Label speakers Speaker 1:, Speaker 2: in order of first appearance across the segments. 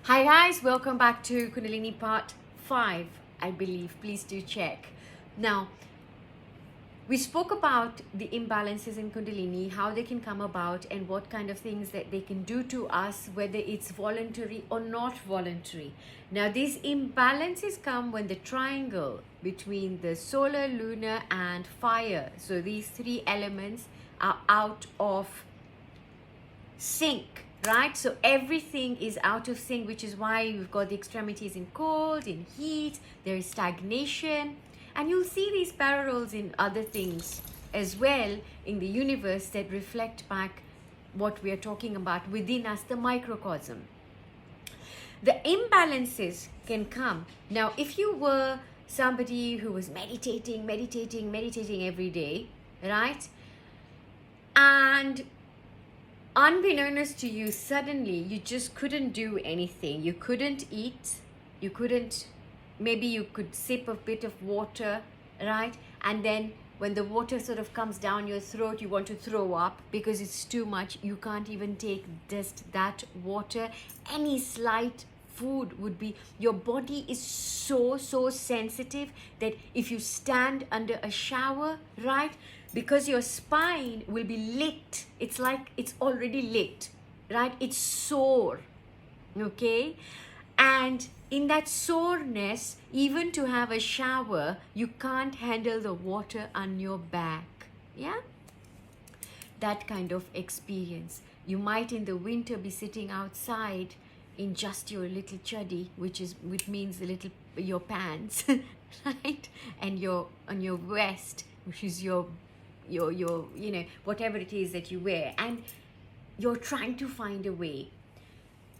Speaker 1: Hi guys, welcome back to Kundalini Part 5, I believe. Please do check. Now, we spoke about the imbalances in Kundalini, how they can come about and what kind of things that they can do to us, whether it's voluntary or not voluntary. Now, these imbalances come when the triangle between the solar, lunar and fire, so these three elements are out of sync, right? So everything is out of sync, which is why you've got the extremities in cold, in heat, there is stagnation, and you'll see these parallels in other things as well in the universe that reflect back what we are talking about within us, the microcosm. The imbalances can come. Now, if you were somebody who was meditating every day, right? And unbeknownst to you, suddenly you just couldn't do anything. You couldn't eat, maybe you could sip a bit of water, right? And then when the water sort of comes down your throat, you want to throw up because it's too much. You can't even take just that water. Any slight food would be, your body is so sensitive that if you stand under a shower, right, because your spine will be licked, it's like it's already licked, right? It's sore, okay? And in that soreness, even to have a shower, you can't handle the water on your back, yeah? That kind of experience. You might in the winter be sitting outside in just your little chuddy, which means your pants, right? And on your vest, which is your whatever it is that you wear, and you're trying to find a way.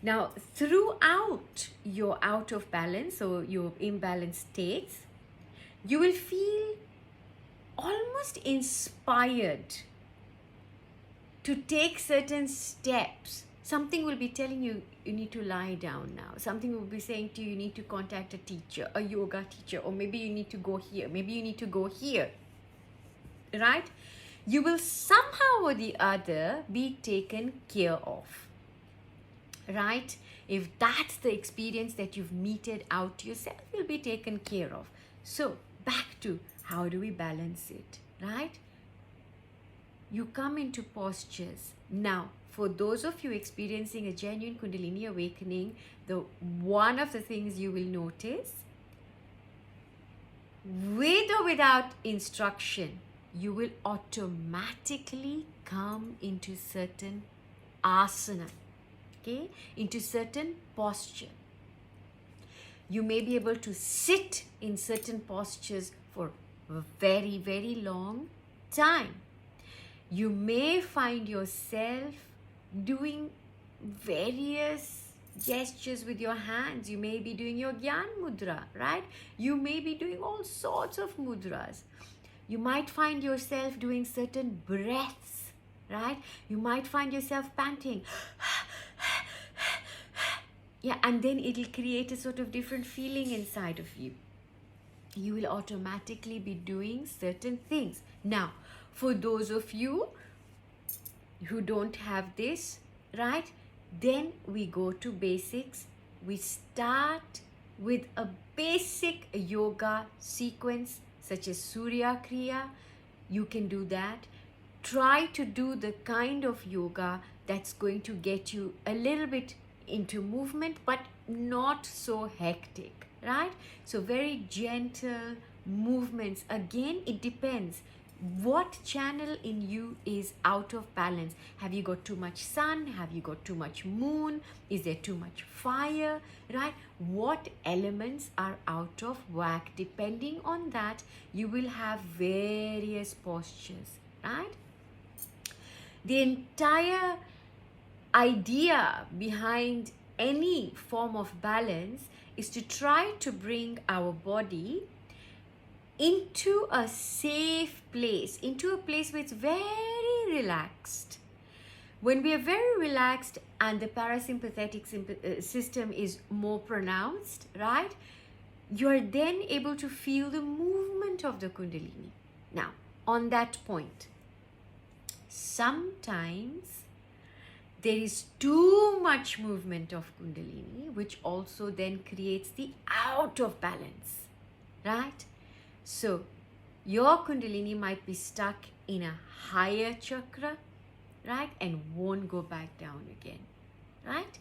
Speaker 1: Now, throughout your out of balance or your imbalanced states, you will feel almost inspired to take certain steps. Something will be telling you, you need to lie down now. Something will be saying to you, you need to contact a teacher, a yoga teacher, or maybe you need to go here, maybe you need to go here, right? You will somehow or the other be taken care of, right? If that's the experience that you've meted out yourself, you'll be taken care of. So back to how do we balance it, right? You come into postures. Now, for those of you experiencing a genuine Kundalini awakening, one of the things you will notice, with or without instruction, you will automatically come into certain asana, okay, into certain posture. You may be able to sit in certain postures for a very long time. You may find yourself doing various gestures with your hands. You may be doing your Gyan Mudra, right? You may be doing all sorts of mudras. You might find yourself doing certain breaths, right? You might find yourself panting. Yeah, and then it'll create a sort of different feeling inside of you. You will automatically be doing certain things. Now, for those of you who don't have this, right, then we go to basics. We start with a basic yoga sequence such as Surya Kriya. You can do that. Try to do the kind of yoga that's going to get you a little bit into movement, but not so hectic, right? So very gentle movements. Again, it depends. What channel in you is out of balance? Have you got too much sun? Have you got too much moon? Is there too much fire, right? What elements are out of whack? Depending on that, you will have various postures, right? The entire idea behind any form of balance is to try to bring our body into a safe place, into a place where it's very relaxed. When we are very relaxed and the parasympathetic system is more pronounced, right, you are then able to feel the movement of the Kundalini. Now, on that point, sometimes there is too much movement of Kundalini, which also then creates the out of balance, right? So your Kundalini might be stuck in a higher chakra, right? And won't go back down again, right?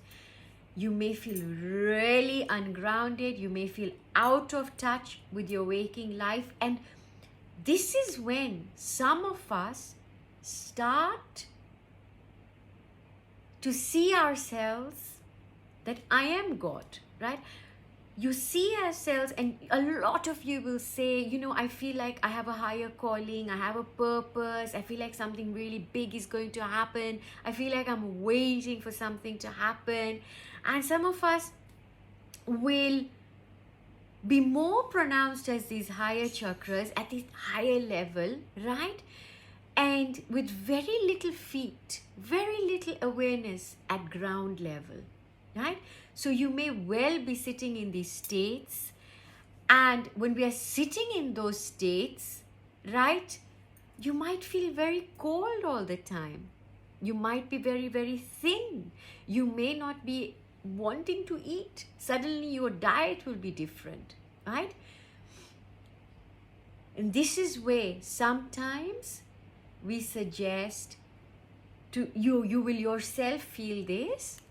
Speaker 1: You may feel really ungrounded. You may feel out of touch with your waking life. And this is when some of us start to see ourselves that I am God, right? You see ourselves, and a lot of you will say, you know, I feel like I have a higher calling, I have a purpose, I feel like something really big is going to happen, I feel like I'm waiting for something to happen. And some of us will be more pronounced as these higher chakras at this higher level, right? And with very little feet, very little awareness at ground level, right? So you may well be sitting in these states, and when we are sitting in those states, right, you might feel very cold all the time. You might be very, very thin. You may not be wanting to eat. Suddenly your diet will be different, right? And this is where sometimes we suggest to you will yourself feel this.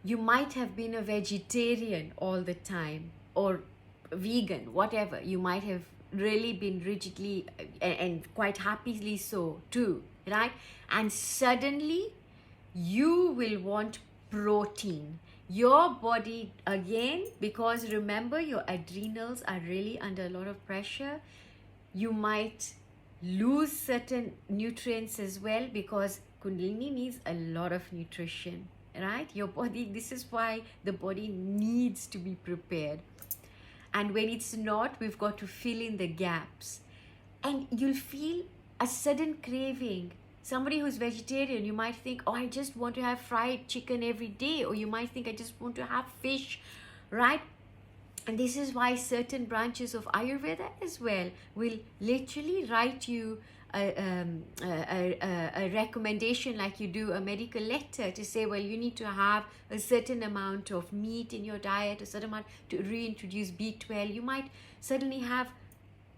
Speaker 1: You might have been a vegetarian all the time, or vegan, whatever. You might have really been rigidly and quite happily so too, right? And suddenly you will want protein. Your body, again, because remember, your adrenals are really under a lot of pressure, you might lose certain nutrients as well, because Kundalini needs a lot of nutrition, right? Your body, this is why the body needs to be prepared. And when it's not, we've got to fill in the gaps. And you'll feel a sudden craving. Somebody who's vegetarian, you might think, oh, I just want to have fried chicken every day. Or you might think, I just want to have fish, right? And this is why certain branches of Ayurveda as well will literally write you a recommendation, like you do a medical letter, to say, well, you need to have a certain amount of meat in your diet, a certain amount to reintroduce B12. You might suddenly have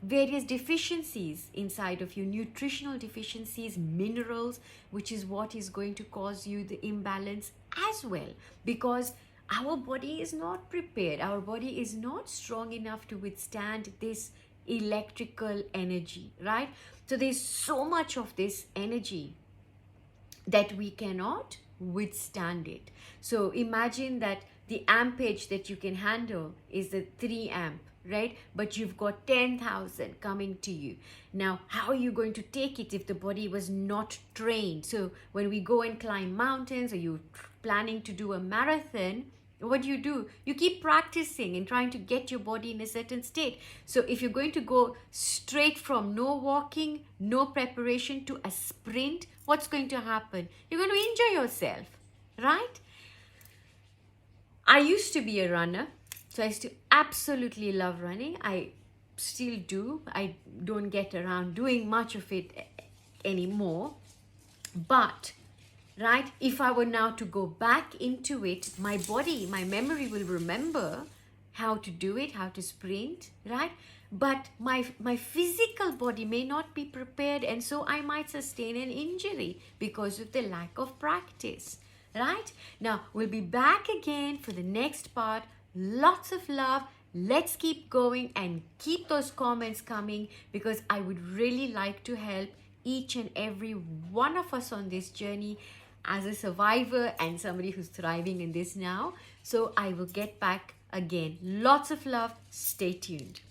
Speaker 1: various deficiencies inside of you, nutritional deficiencies, minerals, which is what is going to cause you the imbalance as well, because our body is not prepared. Our body is not strong enough to withstand this electrical energy, right? So there's so much of this energy that we cannot withstand it. So imagine that the ampage that you can handle is the 3 amp, right? But you've got 10,000 coming to you. Now, how are you going to take it if the body was not trained? So when we go and climb mountains, or you're planning to do a marathon, what do? You keep practicing and trying to get your body in a certain state. So if you're going to go straight from no walking, no preparation to a sprint, what's going to happen? You're going to injure yourself, right? I used to be a runner, so I used to absolutely love running. I still do. I don't get around doing much of it anymore. But right, if I were now to go back into it, my body, my memory will remember how to do it, how to sprint, right? But my physical body may not be prepared, and so I might sustain an injury because of the lack of practice, right? Now, we'll be back again for the next part. Lots of love. Let's keep going and keep those comments coming, because I would really like to help each and every one of us on this journey as a survivor and somebody who's thriving in this now. So I will get back again. Lots of love. Stay tuned.